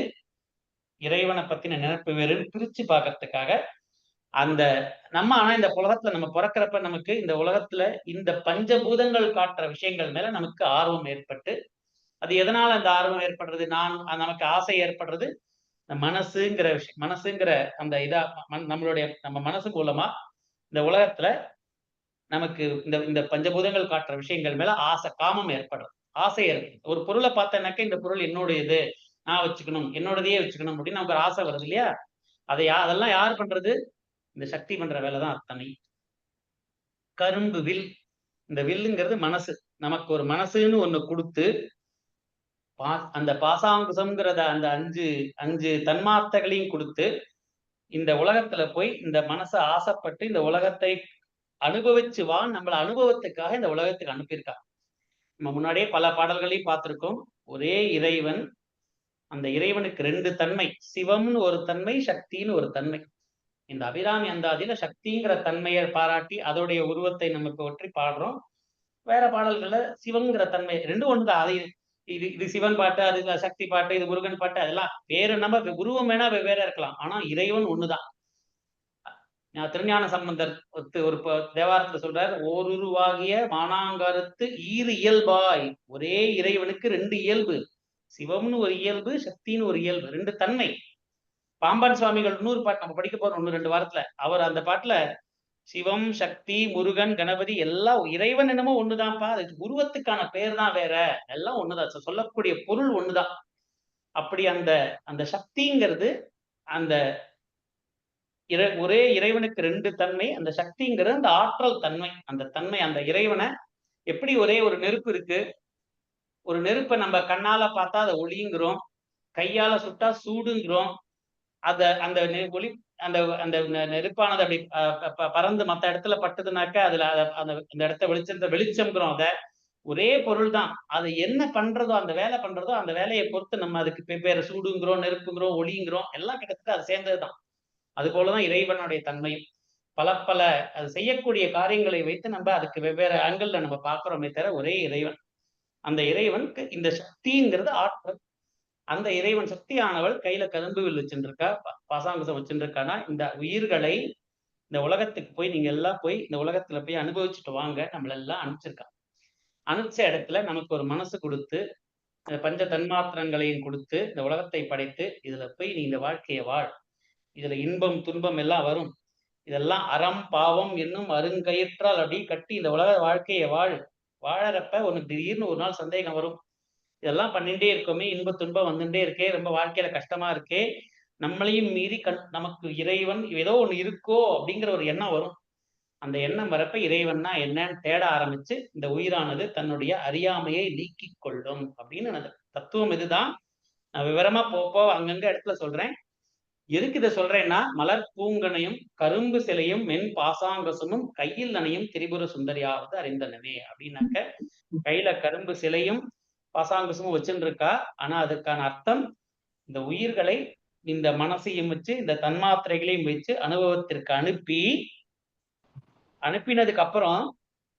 இறைவனை பத்தின நினைப்பு வேறுன்னு பிரிச்சு பார்க்கறதுக்காக. ஆனா இந்த உலகத்துல நம்ம பிறக்கிறப்ப நமக்கு இந்த உலகத்துல இந்த பஞ்சபூதங்கள் காட்டுற விஷயங்கள் மேல நமக்கு ஆர்வம் ஏற்பட்டு, அது எதனால அந்த ஆர்வம் ஏற்படுறது? நமக்கு ஆசை ஏற்படுறது இந்த மனசுங்கிற விஷயம். மனசுங்கிற அந்த நம்ம மனசு மூலமா இந்த உலகத்துல நமக்கு இந்த பஞ்சபூதங்கள் காட்டுற விஷயங்கள் மேல ஆசை, காமம் ஏற்படுறது, ஆசை ஏற்படுது. ஒரு பொருளை பார்த்தேன்னாக்க, இந்த பொருள் என்னுடையது, நான் வச்சுக்கணும், என்னோடதையே வச்சுக்கணும் அப்படின்னு நமக்கு ஒரு ஆசை வருது இல்லையா? அதெல்லாம் யார் பண்றது? இந்த சக்தி பண்ற வேலைதான் அத்தனை. கரும்பு வில், இந்த வில்லுங்கிறது மனசு. நமக்கு ஒரு மனசுன்னு ஒண்ணு கொடுத்து, அந்த பாசாங்குசம்ங்கிறத அந்த 5 தன்மார்த்தங்களையும் கொடுத்து, இந்த உலகத்துல போய் இந்த மனசை ஆசைப்பட்டு இந்த உலகத்தை அனுபவிச்சு நம்மள அனுபவத்துக்காக இந்த உலகத்துக்கு அனுப்பியிருக்கா. நம்ம முன்னாடியே பல பாடல்களையும் பார்த்திருக்கோம். ஒரே இறைவன், அந்த இறைவனுக்கு 2 தன்மை, சிவம்னு ஒரு தன்மை, சக்தின்னு ஒரு தன்மை. இந்த அபிராமி அந்தாதியில சக்திங்கிற தன்மையை பாராட்டி அதோடைய உருவத்தை நமக்கு ஒற்றி பாடுறோம். வேற பாடல்கள்ல சிவங்கிற தன்மை 2 ஒண்ணுதான். அது இது சிவன் பாட்டு, அது சக்தி பாட்டு, இது முருகன் பாட்டு, அதெல்லாம் வேறு. நம்ம உருவம் வேணா வெவ்வேற இருக்கலாம், ஆனா இறைவன் ஒண்ணுதான். திருஞான சம்பந்தர் ஒரு தேவாரத்துல சொல்றார், ஓருருவாகிய மானாங்கருத்து ஈறு இயல்பாய். ஒரே இறைவனுக்கு 2 இயல்பு, சிவம்னு ஒரு இயல்பு, சக்தின்னு ஒரு இயல்பு, 2 தன்மை. பாம்பன் சுவாமிகள் இன்னொரு பாட்டு நம்ம படிக்க போறோம் 1-2 வாரத்துல. அவர் அந்த பாட்டுல சிவம், சக்தி, முருகன், கணபதி எல்லாம் இறைவன் என்னமோ ஒண்ணுதான்ப்பா, அது உருவத்துக்கான பேர் தான் வேற, எல்லாம் ஒண்ணுதான், சொல்லக்கூடிய பொருள் ஒண்ணுதான். அப்படி அந்த சக்திங்கிறது அந்த ஒரே இறைவனுக்கு 2 தன்மை. அந்த சக்திங்கிறது அந்த ஆற்றல் தன்மை. அந்த தன்மை, அந்த இறைவனை எப்படி ஒரே ஒரு நெருப்பு இருக்கு, ஒரு நெருப்பை நம்ம கண்ணால பார்த்தா அதை ஒளிங்கிறோம், கையால சுட்டா சூடுங்கிறோம். அந்த ஒளி, அந்த நெருப்பானது அப்படி பறந்து மற்ற இடத்துல பட்டதுனாக்க அதுல அந்த இடத்த வெளிச்சம்ங்கிறோம். ஒரே பொருள் தான். அது என்ன பண்றதோ, அந்த வேலை பண்றதோ, அந்த வேலையை பொறுத்து நம்ம அதுக்கு வெவ்வேறு சூடுங்கிறோம், நெருப்புங்கிறோம், ஒளிங்கிறோம், எல்லாம் கிட்டத்தட்ட அது சேர்ந்ததுதான். அது போலதான் இறைவனுடைய தன்மையும். பல அது செய்யக்கூடிய காரியங்களை வைத்து நம்ம அதுக்கு வெவ்வேறு ஆங்கிள் நம்ம பார்க்கிறோமே தவிர ஒரே இறைவன். அந்த இறைவனுக்கு இந்த சக்திங்கிறது ஆற்றல். அந்த இறைவன் சக்தியானவள் கையில கரும்புவில் வச்சுருக்கா, பாசாங்குசம் வச்சுருக்கானா, இந்த உயிர்களை இந்த உலகத்துக்கு போய் நீங்க எல்லாம் போய் இந்த உலகத்துல போய் அனுபவிச்சுட்டு வாங்க நம்மளெல்லாம் அனுப்பிச்சிருக்கா. அனுப்பிச்ச இடத்துல நமக்கு ஒரு மனசு கொடுத்து இந்த பஞ்ச தன்மாத்திரங்களையும் கொடுத்து இந்த உலகத்தை படைத்து இதுல போய் நீ இந்த வாழ்க்கையை வாழ், இதுல இன்பம் துன்பம் எல்லாம் வரும், இதெல்லாம் அறம் பாவம் என்னும் அருங்கயிற்றால் அப்படி கட்டி இந்த உலக வாழ்க்கையை வாழறப்ப உனக்கு திடீர்னு ஒரு நாள் சந்தேகம் வரும். இதெல்லாம் பண்ணிட்டே இருக்கோமே, இன்ப துன்பம் வந்துட்டே இருக்கே, ரொம்ப வாழ்க்கையில கஷ்டமா இருக்கே, நம்மளையும் மீறி நமக்கு இறைவன் ஏதோ ஒண்ணு இருக்கோ அப்படிங்கிற ஒரு எண்ணம் வரும். அந்த எண்ணம் வரப்ப இறைவன்னா என்னன்னு தேட ஆரம்பிச்சு இந்த உயிரானது தன்னுடைய அறியாமையை நீக்கிக் கொள்ளும் அப்படின்னு தத்துவம் இதுதான். நான் விவரமா போப்போ அங்கங்க இடத்துல சொல்றேன். எதுக்கு இதை சொல்றேன்னா, மலர் பூங்கனையும் கரும்பு சிலையும் மென் பாசாங்கசமும் கையில் நனையும் திரிபுர சுந்தரியாவது அறிந்தனவே அப்படின்னாக்க, கையில கரும்பு சிலையும் பாசாங்கசமும் வச்சுட்டு இருக்கா. ஆனா அதுக்கான அர்த்தம் இந்த உயிர்களை இந்த மனசையும் வச்சு இந்த தன்மாத்திரைகளையும் வச்சு அனுபவத்திற்கு அனுப்பினதுக்கு அப்புறம்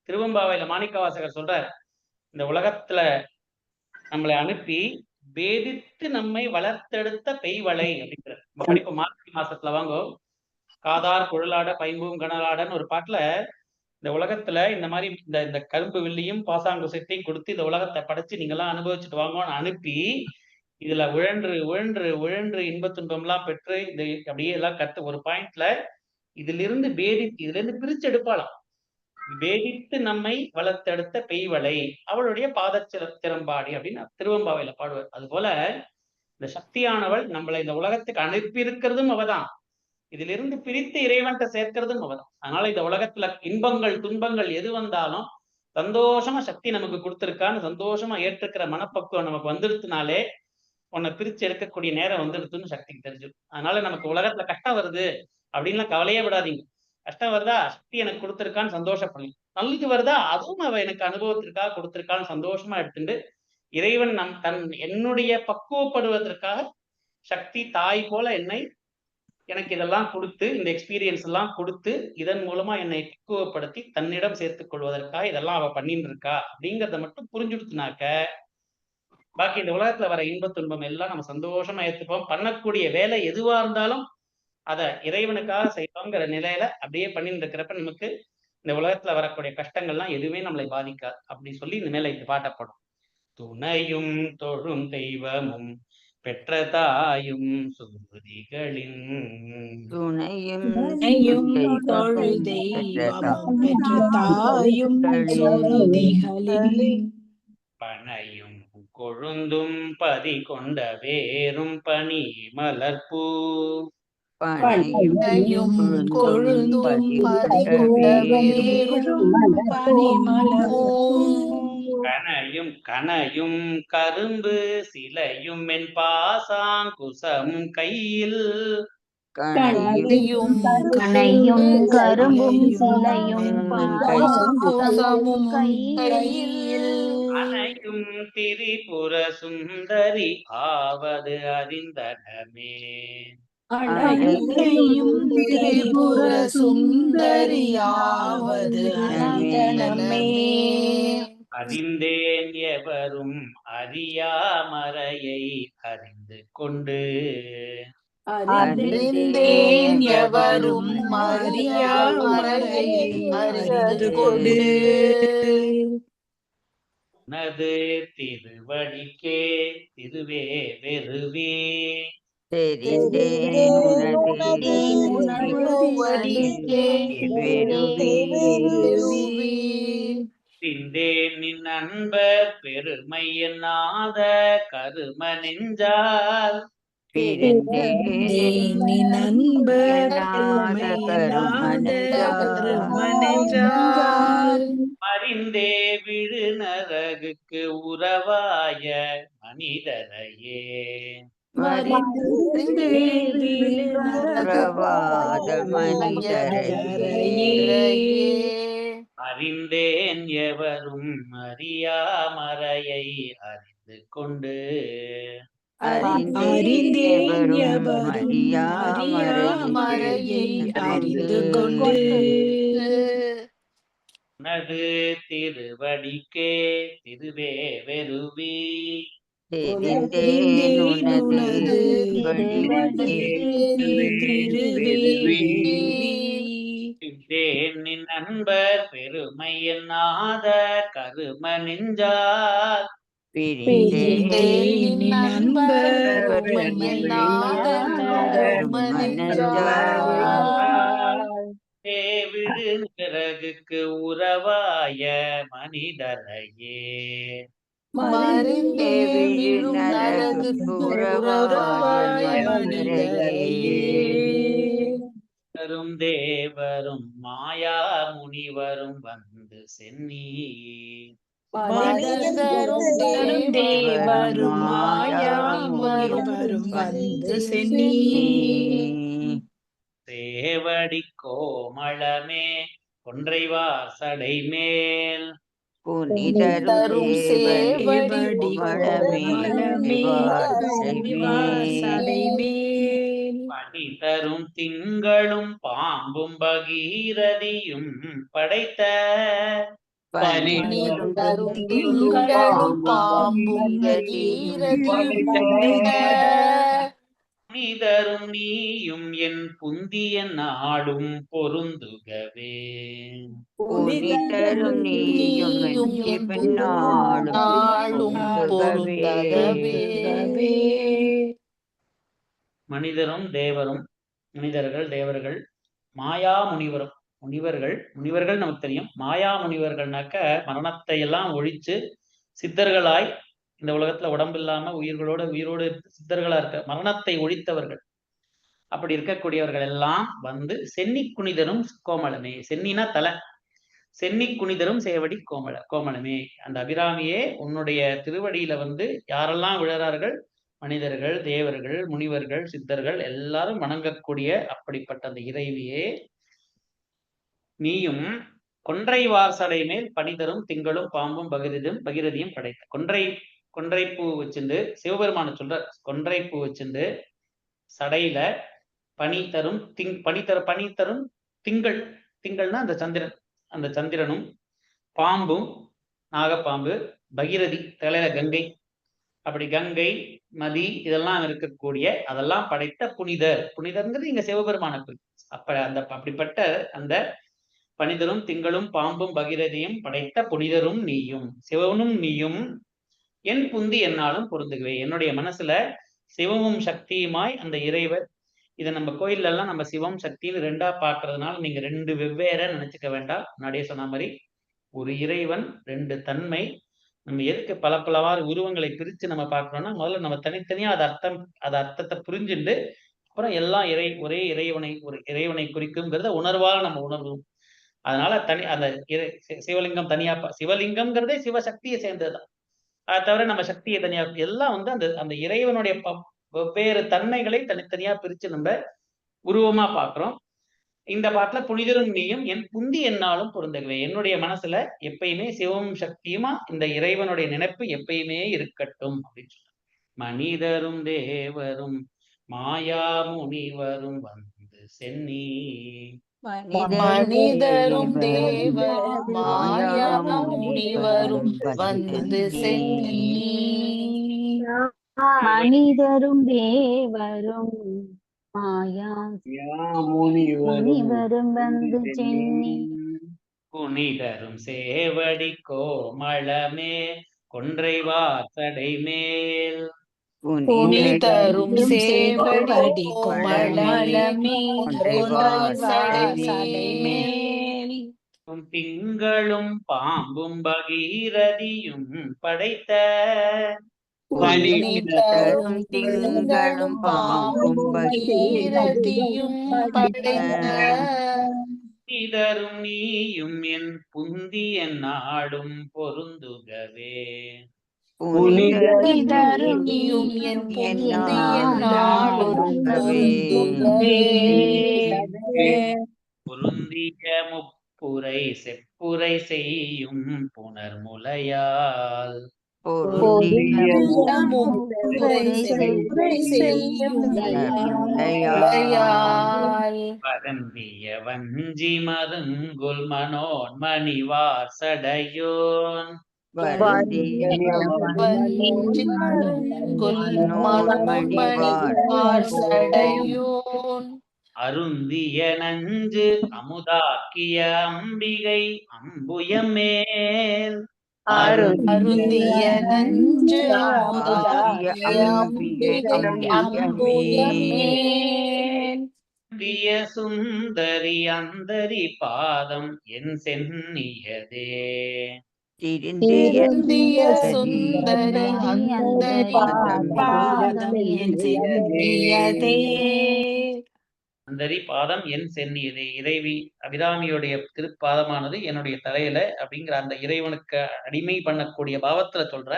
திருவம்பாவையில மாணிக்கவாசகர் சொல்றார், இந்த உலகத்துல நம்மளை அனுப்பி வேதித்து நம்மை வளர்த்தெடுத்த பெய்வளை அப்படிங்கிறார். நம்ம படிப்போம் மார்கழி மாசத்துல வாங்கோ, காதார் குழலாட பைம்பூம் கனலாடன்னு ஒரு பாட்டுல இந்த உலகத்துல இந்த மாதிரி இந்த கரும்பு வில்லியும் பாசாங்குசத்தையும் கொடுத்து இந்த உலகத்தை படைச்சு நீங்க எல்லாம் அனுபவிச்சுட்டு வாங்கன்னு அனுப்பி இதுல உழன்று இன்ப துன்பம் எல்லாம் பெற்று இந்த அப்படியே எல்லாம் கத்து ஒரு பாயிண்ட்ல இதுல இருந்து பிரிச்சு எடுப்பாளாம். வேதித்து நம்மை வளர்த்தெடுத்த பெய்வளை அவளுடைய பாதத்திறம்பாடி அப்படின்னு திருவம்பாவையில பாடுவார். அது போல இந்த சக்தியானவள் நம்மளை இந்த உலகத்துக்கு அனுப்பி இருக்கிறதும் அவதான், இதுல இருந்து பிரித்து இறைவன்கிட்ட சேர்க்கிறதும் அவதான். அதனால இந்த உலகத்துல இன்பங்கள் துன்பங்கள் எது வந்தாலும் சந்தோஷமா சக்தி நமக்கு கொடுத்துருக்கான்னு சந்தோஷமா ஏற்றுக்கிற மனப்பக்குவம் நமக்கு வந்துடுத்துனாலே உன்னை பிரிச்சு எடுக்கக்கூடிய நேரம் வந்துடுதுன்னு சக்திக்கு தெரிஞ்சிடும். அதனால நமக்கு உலகத்துல கஷ்டம் வருது அப்படின்லாம் கவலையே விடாதீங்க. கஷ்டம் வருதா, சக்தி எனக்கு கொடுத்துருக்கான்னு சந்தோஷப்படணும். நல்லது வருதா, அதுவும் அவ எனக்கு அனுபவத்திற்காக கொடுத்துருக்கான்னு சந்தோஷமா எடுத்துட்டு இறைவன் என்னுடைய பக்குவப்படுவதற்காக சக்தி தாய் போல எனக்கு இதெல்லாம் கொடுத்து இந்த எக்ஸ்பீரியன்ஸ் எல்லாம் கொடுத்து இதன் மூலமா என்னை பக்குவப்படுத்தி தன்னிடம் சேர்த்துக் கொள்வதற்காக இதெல்லாம் அவ பண்ணிட்டு இருக்கா அப்படிங்கிறத மட்டும் புரிஞ்சுடுத்துனாக்க பாக்கி இந்த உலகத்துல வர இன்ப துன்பம் எல்லாம் நம்ம சந்தோஷமா ஏத்துப்போம். பண்ணக்கூடிய வேலை எதுவா இருந்தாலும் அதை இறைவனுக்காக செய்வோங்கிற நிலையில அப்படியே பண்ணிட்டு இருக்கிறப்ப நமக்கு இந்த உலகத்துல வரக்கூடிய கஷ்டங்கள்லாம் எதுவுமே நம்மளை பாதிக்காது அப்படி சொல்லி இந்த மேல இது பாட்டப்படும். துணையும் தொழும் தெய்வமும் பெற்ற தாயும் சுருதிகளின் துணையும் தொழு தெய்வமும் பெற்ற தாயும் சுருதிகளின் பனையும் கொழுந்தும் பதி கொண்ட வேறும் பனி மலர்பூ பனையும் கொழுந்தும் பதி கொண்ட வேறும் பனி மலர்பூ கனையும் கரும்பு சிலையும் என் பாசாங்குசம் கையில் கனையும் கரும்பும் சிலையும் பாசாங்குசமும் கையில் அனையும் திரிபுர சுந்தரி ஆவது அறிந்தனமே அனையும் திரிபுர சுந்தரியாவது அறிந்தனமே அறிந்தேன் எவரும் அறியாமறையை அறிந்து கொண்டு அறிந்தேன் எவரும் அறியாமறையை அறிந்து கொண்டு உனது திருவடிக்கே திருவே வெறுவே தெரிந்தேன் சிந்தேன் நின் அன்பர் பெருமை என்னாத கரும நெஞ்சால் மறிந்தே விழு நரகுக்கு உறவாய மனிதரையே அறிந்தேன் எவரும் அறியாமறையை அறிந்து கொண்டு அறிந்தேன் எவரும் அறியாமறையை அறிந்து கொண்டு உனது திருவடிக்கே திருவே வெறுவி நின் நண்பர் பெருமை என்னாத கரும நெஞ்சால் பிரிந்தேன் நண்பர் உம்மையல்லாதவர் மனஞ்சார். தேவிடு பிறகுக்கு உறவாய மனிதரையே மருந்தே விழும் நரகுக்கு உறவாய மனிதரையே. தரும் தேவரும் மாயா முனிவரும் வந்து சென்னி மனிதரும் தேவரும் மாயா முனிவரும் வந்து சென்னி. சேவடி கோமளமே கொன்றைவார் சடை மேல் புனிதரும் சேவடி கோமளமே சடை மேல். பனி தரும் திங்களும் பாம்பும் பகீரதியும் படைத்த பனிதரும் திங்களும் பாம்பும் பகீரதியும் படைத்த. புனிதரும் நீயும் என் புந்திய நாடும் பொருந்துகவே புனிதரும் நீயும் நாளும் பொருந்தகவே. மனிதரும் தேவரும் மனிதர்கள் தேவர்கள் மாயா முனிவரும் முனிவர்கள் நமக்கு தெரியும். மாயா முனிவர்கள்னாக்க மரணத்தை எல்லாம் ஒழிச்சு சித்தர்களாய் இந்த உலகத்துல உடம்பு இல்லாம உயிரோடு சித்தர்களா இருக்க மரணத்தை ஒழித்தவர்கள். அப்படி இருக்கக்கூடியவர்கள் எல்லாம் வந்து சென்னி குனிதரும் கோமளமே. சென்னினா தலை, சென்னி குனிதரும் சேவடி கோமளமே. அந்த அபிராமியே உன்னுடைய திருவடியில வந்து யாரெல்லாம் விழறார்கள்? மனிதர்கள், தேவர்கள், முனிவர்கள், சித்தர்கள் எல்லாரும் வணங்கக்கூடிய அப்படிப்பட்ட அந்த இறைவியே நீயும் கொன்றை வாசடை மேல் பனிதரும் திங்களும் பாம்பும் பகிரதியும் படைத்த. கொன்றை பூ வச்சிருந்து சிவபெருமான சொல்ற, கொன்றை பூ வச்சிருந்து சடையில பனி தரும் திங்கள், திங்கள்னா அந்த சந்திரன், அந்த சந்திரனும் பாம்பும் நாகப்பாம்பு, பகிரதி தலையில கங்கை, அப்படி கங்கை நதி இதெல்லாம் இருக்கக்கூடிய அதெல்லாம் படைத்த புனிதர்ங்கிறது இங்க சிவபெருமான குறி. அப்படிப்பட்ட அந்த பனிதரும் திங்களும் பாம்பும் பகிரதியும் படைத்த புனிதரும் நீயும் சிவனும் நீயும் என் புந்தி என்னாலும் பொருந்துகவே. என்னுடைய மனசுல சிவமும் சக்தியுமாய் அந்த இறைவர். இதை நம்ம கோயில்ல எல்லாம் நம்ம சிவம் சக்தின்னு ரெண்டா பாக்குறதுனால நீங்க ரெண்டு வெவ்வேற நினைச்சுக்க வேண்டாம். முன்னாடியே சொன்ன மாதிரி ஒரு இறைவன் ரெண்டு தன்மை. நம்ம எதுக்கு பலவாறு உருவங்களை பிரிச்சு நம்ம பார்க்கறோம்னா முதல்ல நம்ம தனித்தனியா அது அர்த்தத்தை புரிஞ்சுட்டு அப்புறம் எல்லாம் ஒரே இறைவனை குறிக்கும்ங்கிறத உணர்வால் நம்ம உணர்வோம். அதனால அந்த சிவலிங்கம் தனியா சிவலிங்கம்ங்கிறதே சிவசக்தியை சேர்ந்ததுதான். அதை தவிர நம்ம சக்தியை தனியா எல்லாம் வந்து அந்த இறைவனுடைய வெவ்வேறு தன்மைகளை தனித்தனியா பிரிச்சு நம்ம உருவமா பாக்குறோம். இந்த பாட்டுல புனிதரும் நீயும் என் புந்தி என்னாலும் பொருந்தகவே. என்னுடைய மனசுல எப்பயுமே சிவமும் சக்தியுமா இந்த இறைவனுடைய நினைப்பு எப்பயுமே இருக்கட்டும் அப்படின்னு சொல்ற. மனிதரும் தேவரும் மாயா முனிவரும் வந்து சென்னி. மனிதரும் தேவரும் மாயா முனிவரும் வந்து சென்னி. மனிதரும் தேவரும் மாயா முனிவரும் வந்து சென்னி. புனிதரும் சேவடி கோமளமே கொன்றை வாசடை மேல். புனிதரும் சேவடி கோமளமே சடை மேல். திங்களும் பாம்பும் பகீரதியும் படைத்த. புனிதரும் திங்களும் பாம்பும் பகீரதியும் படைத்த. புனிதரும் நீயும் என் புந்தி என் நாடும் பொருந்துகவே. புனிதரும் நீயும் என் புந்தி என் நாடும் பொருந்துகவே. பொருந்திய முப்புரை செப்புரை செய்யும் புனர்முலையால். பரம்பிய வஞ்சி மருங்குல் மனோன்மணிவார் சடையோன். அருந்திய நஞ்சு அமுதாக்கிய அம்பிகை அம்புயமேல். அருந்திய நஞ்சு ஆசிய அமுதாகிய அம்பிகை அம்புயமேல் பிரிய சுந்தரி அந்தரி பாதம் என் சென்னியதே. திருந்திய சுந்தரி அந்தரி பாதம் என் சென்னியதே. அந்தரி பாதம் என் சென்னியதே. இறைவி அபிராமியுடைய திருப்பாதமானது என்னுடைய தலையில அப்படிங்கிற அந்த இறைவனுக்கு அடிமை பண்ணக்கூடிய பாவத்துல சொல்ற.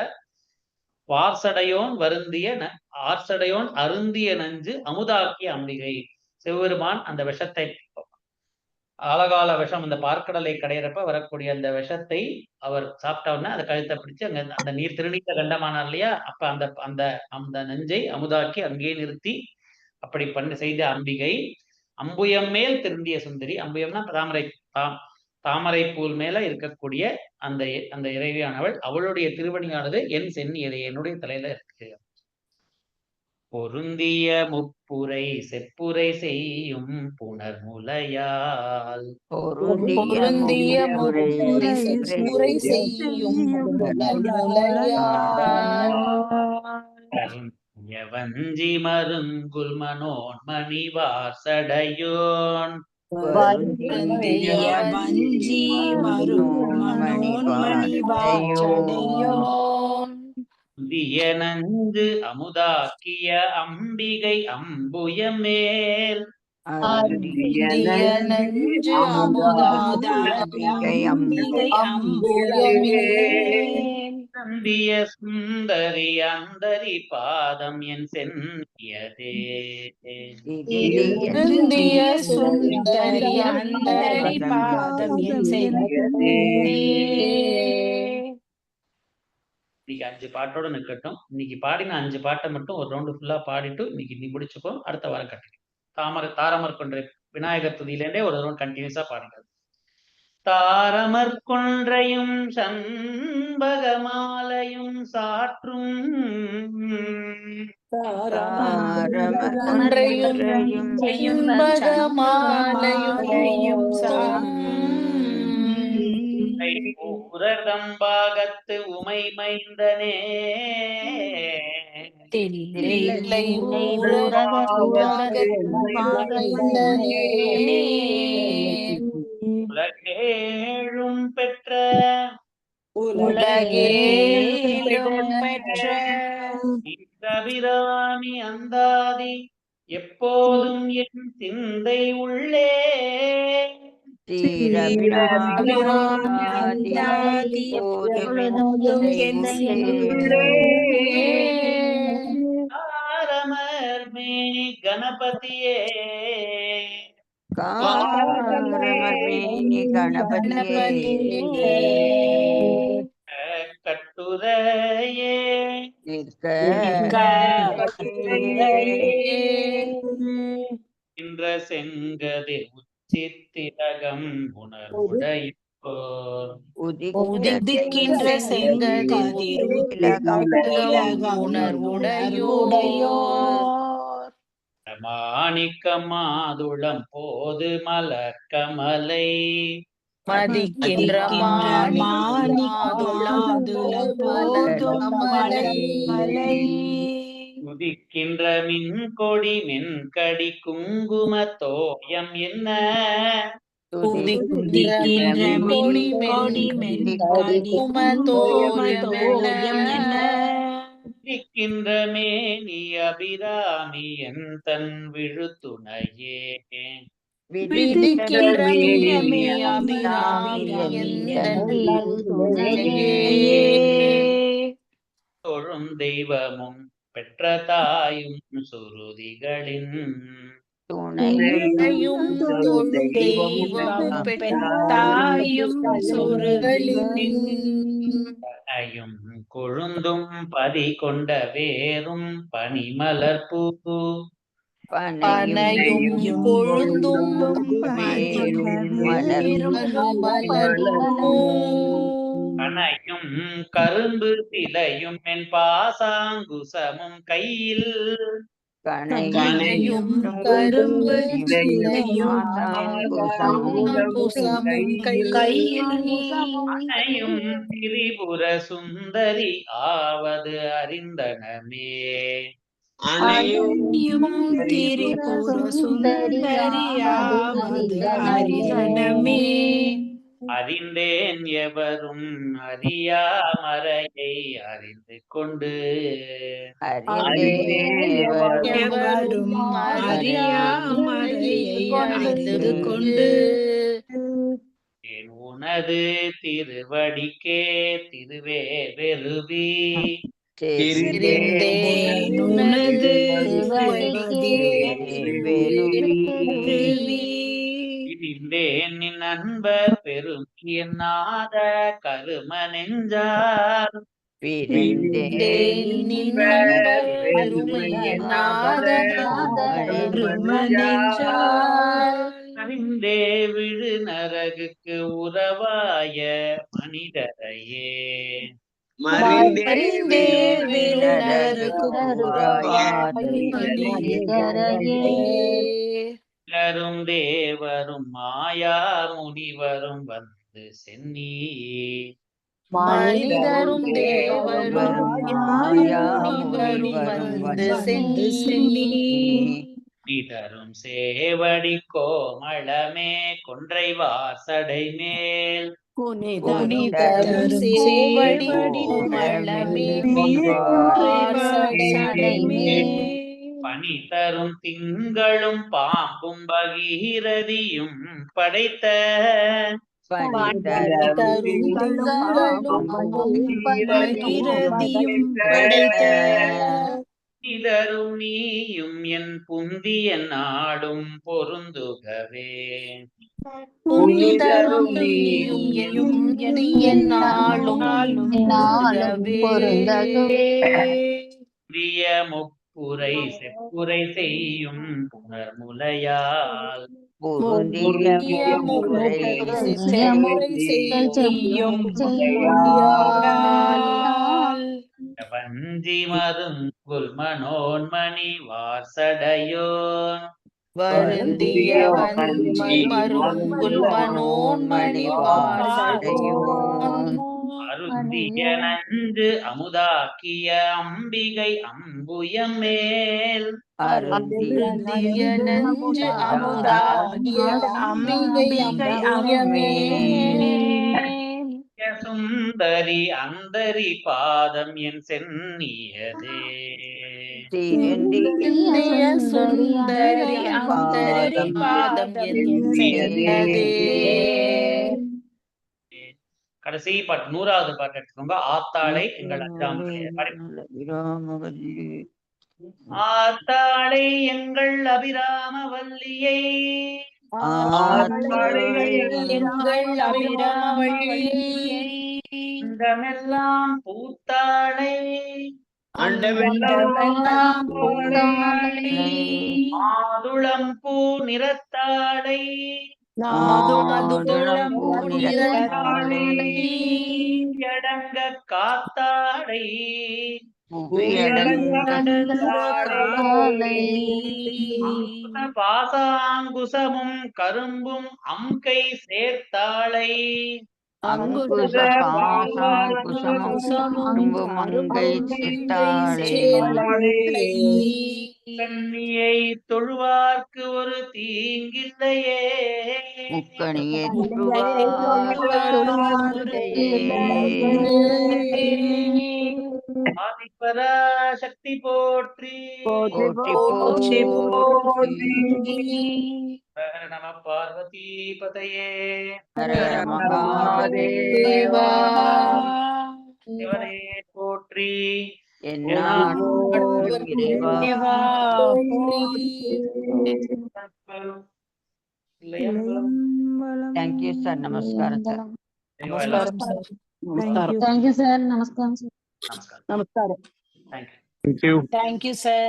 வார்சடையோன் வருந்திய ஆர்சடையோன் அருந்திய நஞ்சு அமுதாக்கிய அம்பிகை. சிவபெருமான் அந்த விஷத்தை, ஆலகால விஷம், அந்த பார்க்கடலை கடையிறப்ப வரக்கூடிய அந்த விஷத்தை அவர் சாப்பிட்டவுடனே அதை கழுத்தை பிடிச்சு அங்க அந்த நீர் திருநீக்க கண்டமானார் இல்லையா, அப்ப அந்த அந்த அந்த நஞ்சை அமுதாக்கி அங்கேயே நிறுத்தி அப்படி பண்ண செய்த அம்பிகை. அம்புயம் மேல் திருந்திய சுந்தரி. அம்புயம்னா தாமரை பூல் மேல இருக்கக்கூடிய அந்த அந்த இறைவியானவள், அவளுடைய திருவடியானது என் சென்னியதை, என்னுடைய தலையில இருக்கு. பொருந்திய முப்புரை செப்புரை செய்யும் புனர்முலையால். பொருந்திய முப்புரை செப்புரை செய்யும் புனர்முலையால் வஞ்சி மருங்குல் மனோன்மணி வாசடையோன். வருந்திய வஞ்சி மனோன்மணி வாசடையோன் புதிய நஞ்சு அமுதாக்கிய அம்பிகை அம்புயமேல். அருந்திய நஞ்சு அமுதாக்கிய அம்பிகை அம்புயமேல் நந்திய சுந்தரி அந்தரி பாதம் என் சென்னியதே. திருந்திய சுந்தரி அந்தரி பாதம் என் சென்னியதே. இன்னைக்கு 5 பாட்டோட நிக்கட்டும். இன்னைக்கு பாடின 5 பாட்டை மட்டும் ஒரு ரவுண்டு ஃபுல்லா பாடிட்டு இன்னைக்கு நீ முடிச்சுக்கோ. அடுத்த வாரம் கண்டினியூ. தாரமர் கொன்றை விநாயகர் துதியிலேருந்தே ஒரு ரவுண்ட் கண்டினியூஸா பாடுங்கள். தாரமர் கொன்றையும் சண்பகமாலையும் சாற்றும் கொன்றையும் செண்பகமாலையும் ஊரதம்பாகத்து உமை மைந்தனே. தில்லை ஊரதம்பாகத்து மைந்தனே. உலகேழும் பெற்ற அபிராமி அந்தாதி எப்போதும் என் சிந்தை உள்ளே. காரமர்மேனி கணபதியே கட்டுரையே இன்ற செங்கதிர் உச்சித்திலகம் உணர்வுடையோர். உதிக்கின்ற செங்கதிர் உச்சித்திலகம் உணர்வுடையோர். மாணிக்க மாதுளம் போது மலர் கமலை மதிக்கின்ற மாதுளம் போதும் மலை. உதிக்கின்ற மின்கொடி மென்கடி குங்கும தோயம் என்ன. உதிக்கின்ற மின்கொடி மென்கடி தோயம் என்ன. உதிக்கின்ற மேனி அபிராமி என் தன் விழுத்துணையே. விதிக்கின்ற மேனி அபிராமி என் தன் விழுத்துணையே. தொழும் தெய்வமும் பெற்ற தாயும் சுருதிகளின் துணையும் தெய்வம் பெற்றாயும் சுருதிகளின். பனையும் கொழுந்தும் பதி கொண்ட வேரும் பனிமலர் பூ. பனையும் கொழுந்தும் பனையும் கரும்பு சிலையும் என் பாசாங்குசமும் கையில். கணையும் கரும்பு சிலையும் குசமும் கையில் அணையும் திரிபுர சுந்தரி ஆவது அறிந்தனமே. அணையும் திரிபுர சுந்தரியாவது அரிதனமே. அறிந்தேன் எவரும் அறியா மறையை அறிந்து கொண்டு எவரும் அறியாமறையை அறிந்து கொண்டு என் உனது திருவடிக்கே திருவே வெறுவி தெரிந்தேன் உனது இடிந்தேன் நின் நண்பர் பெரும் என்னாத கரும நெஞ்சார் அறிந்தே விழு நரகுக்கு உறவாய மனிதரையே எல்லாரும் தேவரும் மாயா முனிவரும் வந்து சென்னி மனிதரும் தேவரும் வந்து சென்னி நிதரும் சேவடி கோமளமே கொன்றை வாசடை மேல் புனிதரும் சேவடி கோமளமே பனி தரும் திங்களும் பாம்பும் பகீரதியும் படைத்த இதரும் நீயும் என் புந்திய நாடும் பொருந்துகவே புனிதரும் நீயும் என் நாளும் பொருந்தகவே முப்புரை செப்புரை செய்யும் புனர்முலையால் வஞ்சி மருங்குல் மனோன்மணி வாசடையோன் வருந்திய வஞ்சி மருங்குல் மனோன்மணி வாசடையோன் அருந்திய நஞ்சு அமுதாக்கிய அம்பிகை அம்புயம் மேல் அருந்திய நஞ்சு அமுதாகிய அம்பிகை சுந்தரி அந்தரி பாதம் என் சென்னியதே சுந்தரி அந்தரி பாதம் என் சென்னியதே. கடைசி பாட்டு 100வது பாட்டு எடுத்துக்கோங்க. ஆத்தாளை எங்கள் ஆத்தாளை எங்கள் அபிராம வல்லியை எங்கள் அபிராம வல்லியை அண்டமெல்லாம் பூத்தாளை மாதுளம் பூ நிறத்தாளை அடங்க காத்தாளை பாசாங்குசமும் கரும்பும் அம்கை சேர்த்தாளை கண்ணியை தொழுவார்க்கு ஒரு தீங்கில்லையே ஆதிபரா சக்தி போற்றி நம பார்வதி பதையே சிவனே போற்றி தேங்க்யூ சார். நமஸ்காரம் சார். Thank you sir. நமஸ்காரம். நமஸ்காரம். Thank you, sir.